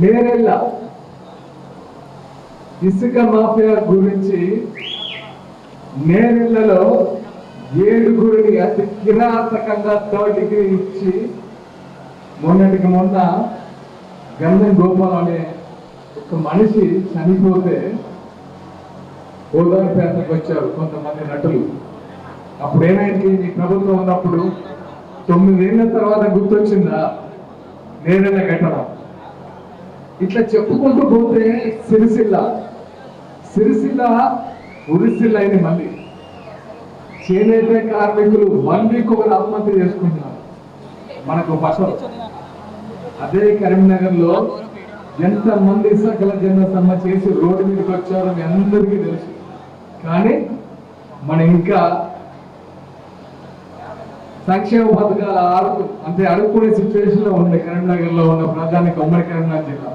నేరెళ్ళ ఇసుక మాఫియా గురించి నేరెళ్లలో 7గురిని అతి కిరాతకంగా థర్డ్ డిగ్రీ ఇచ్చి మొన్నటికి మొన్న గంధం గోపాల్ అనే ఒక మనిషి చనిపోతే ఓదార్పేటకు వచ్చారు కొంతమంది నటులు. అప్పుడు ఏమైంది? ఈ ప్రభుత్వం ఉన్నప్పుడు 9 ఏళ్ల తర్వాత గుర్తొచ్చిందా నేరెళ్ళ ఘటన. ఇట్లా చెప్పుకుంటూ పోతే సిరిసిల్ల ఉరిసిల్ల అయింది. మళ్ళీ చేనేత కార్మికులు 1 వీక్ ఒకరు ఆత్మహత్య చేసుకుంటున్నారు మనకు పశువులు. అదే కరీంనగర్ లో ఎంతమంది సకల జన సమ్మె చేసి రోడ్డు మీదకి వచ్చారో మీ అందరికీ తెలుసు. కానీ మనం ఇంకా సంక్షేమ పథకాలు అడుక్కునే సిచ్యువేషన్ లో ఉంది. కరీంనగర్ లో ఉన్న ప్రధానికి ఉమ్మడి కరీంనగర్ జిల్లా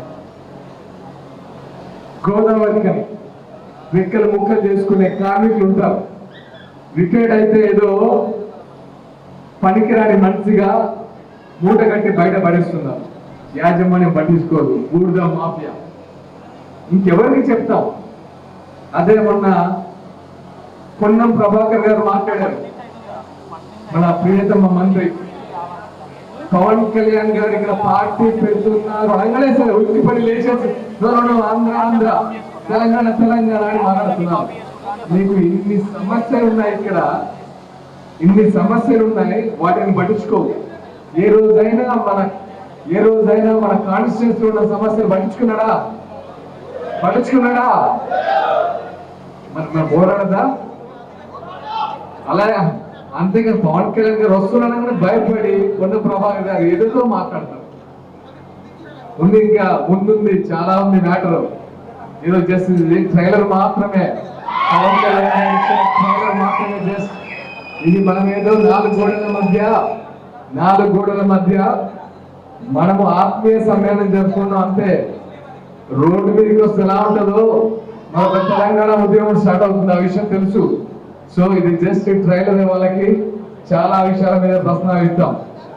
గోదావరికని రెక్కలు ముక్కలు చేసుకునే కార్మికులు ఉంటారు. రిటైర్డ్ అయితే ఏదో పనికిరాని మనిషిగా మూట కట్టి బయట పడేస్తున్నారు. యాజమాన్యం పట్టించుకోదు. బూడిద మాఫియా. ఇంకెవరికి చెప్తాం? అదే మొన్న పొన్నం ప్రభాకర్ గారు మాట్లాడారు. మన ప్రియతమ మంత్రి పవన్ కళ్యాణ్ గారు ఇక్కడ పార్టీ పెడుతున్నారు అనగానే సరే ఉట్టిపడి లేచేసి ఆంధ్ర తెలంగాణ అని మాట్లాడుతున్నాం. మీకు ఇన్ని సమస్యలు ఉన్నాయి, ఇక్కడ ఇన్ని సమస్యలు ఉన్నాయి, వాటిని పట్టించుకోవు. ఏ రోజైనా మన కాన్స్టిట్యూన్సీ ఉన్న సమస్యలు పట్టించుకున్నాడా? మన పోరాడదా? అలా అంతేకాదు పవన్ కళ్యాణ్ గారు వస్తున్నారని భయపడి కొండ ప్రభాకర్ గారు ఏదో మాట్లాడతారు. ఇంకా ముందుంది, చాలా ఉంది మ్యాటర్. ఏదో జస్ట్ ట్రైలర్ మాత్రమే, పవన్ కళ్యాణ్ ట్రైలర్ మాత్రమే. జస్ట్ ఇది మనం ఏదో 4 గోడల మధ్య మనము ఆత్మీయ సమ్మేళనం జరుపుకున్నాం అంతే. రోడ్డు మీదకి వస్తే ఎలా ఉంటుందో మనకు తెలంగాణ ఉద్యమం స్టార్ట్ అవుతుంది, ఆ విషయం తెలుసు. సో ఇది జస్ట్ ట్రైలర్. వాళ్ళకి చాలా విషయాల మీద ప్రశ్న ఇస్తాం.